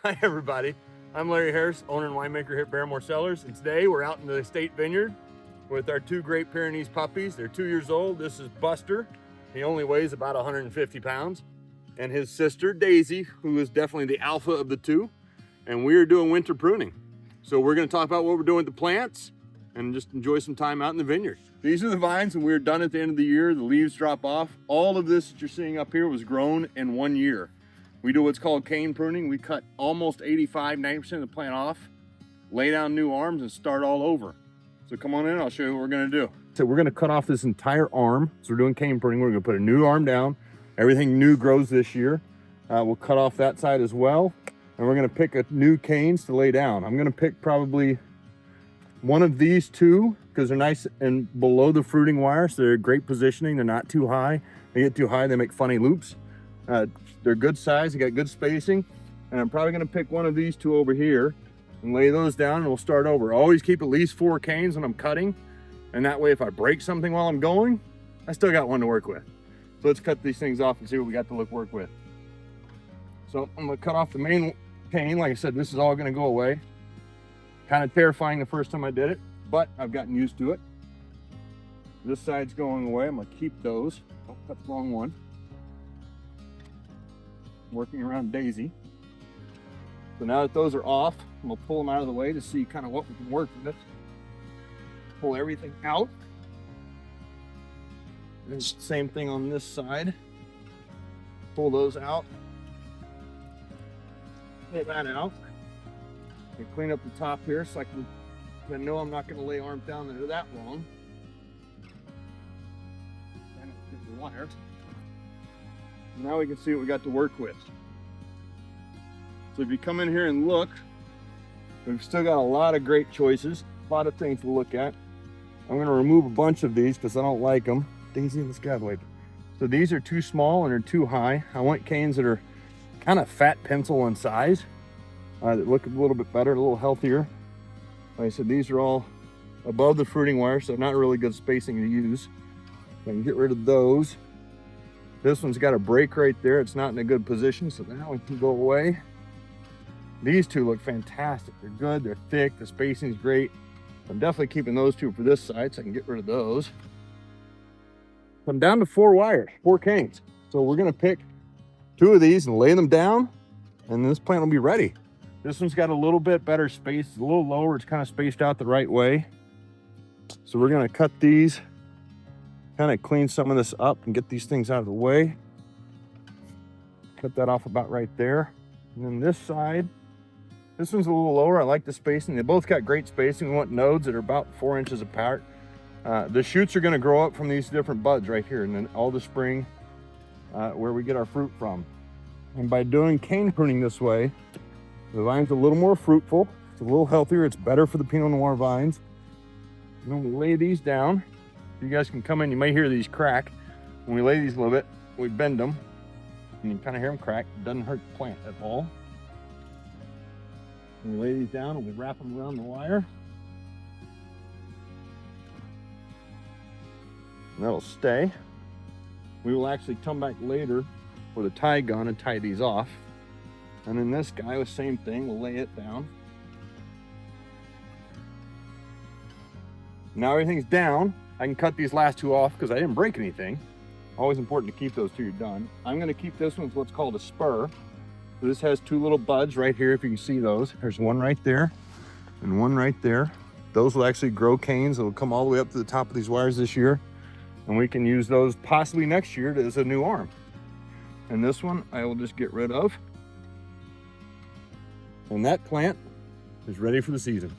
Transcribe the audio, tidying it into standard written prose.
Hi everybody, I'm Larry Harris, owner and winemaker here at Barrymore Cellars, and today we're out in the estate vineyard with our two Great Pyrenees puppies. They're 2 years old. This is Buster. He only weighs about 150 pounds. And his sister, Daisy, who is definitely the alpha of the two. And we are doing winter pruning. So we're gonna talk about what we're doing with the plants and just enjoy some time out in the vineyard. These are the vines, and we're done at the end of the year. The leaves drop off. All of this that you're seeing up here was grown in 1 year. We do what's called cane pruning. We cut almost 85–90% of the plant off, lay down new arms, and start all over. So come on in, I'll show you what we're gonna do. So we're gonna cut off this entire arm. So we're doing cane pruning. We're gonna put a new arm down. Everything new grows this year. We'll cut off that side as well. And we're gonna pick a new canes to lay down. I'm gonna pick probably one of these two because they're nice and below the fruiting wire. So they're great positioning. They're not too high. They get too high, they make funny loops. They're good size, they got good spacing. And I'm probably gonna pick one of these two over here and lay those down, and we'll start over. Always keep at least 4 canes when I'm cutting. And that way, if I break something while I'm going, I still got one to work with. So let's cut these things off and see what we got to work with. So I'm gonna cut off the main cane. Like I said, this is all gonna go away. Kind of terrifying the first time I did it, but I've gotten used to it. This side's going away. I'm gonna keep those. Don't cut the wrong one. Working around Daisy. So now that those are off, I'm gonna pull them out of the way to see kind of what we can work with. Pull everything out. And same thing on this side. Pull those out. Pull that out. And clean up the top here so I know I'm not gonna lay arms down there that long. And the wire. Now we can see what we got to work with. So if you come in here and look, we've still got a lot of great choices, a lot of things to look at. I'm gonna remove a bunch of these because I don't like them. Daisy, let's get away. So these are too small and they're too high. I want canes that are kind of fat pencil in size, that look a little bit better, a little healthier. Like I said, these are all above the fruiting wire, so not really good spacing to use. I can get rid of those. This one's got a break right there. It's not in a good position, so that one can go away. These two look fantastic. They're good, they're thick, the spacing's great. I'm definitely keeping those two for this side so I can get rid of those. I'm down to 4 wires, 4 canes. So we're gonna pick 2 of these and lay them down, and this plant will be ready. This one's got a little bit better space, it's a little lower, it's kind of spaced out the right way. So we're gonna cut these, kind of clean some of this up and get these things out of the way. Cut that off about right there. And then this side, this one's a little lower. I like the spacing. They both got great spacing. We want nodes that are about 4 inches apart. The shoots are gonna grow up from these different buds right here, and then all the spring where we get our fruit from. And by doing cane pruning this way, the vine's a little more fruitful. It's a little healthier. It's better for the Pinot Noir vines. And then we lay these down. You guys can come in, you may hear these crack. When we lay these a little bit, we bend them, and you kind of hear them crack. It doesn't hurt the plant at all. And we lay these down and we wrap them around the wire. And that'll stay. We will actually come back later with a tie gun and tie these off. And then this guy, the same thing, we'll lay it down. Now everything's down. I can cut these last 2 off because I didn't break anything. Always important to keep those till you're done. I'm gonna keep this one with what's called a spur. So this has 2 little buds right here, if you can see those. There's one right there and one right there. Those will actually grow canes. They'll come all the way up to the top of these wires this year. And we can use those possibly next year as a new arm. And this one I will just get rid of. And that plant is ready for the season.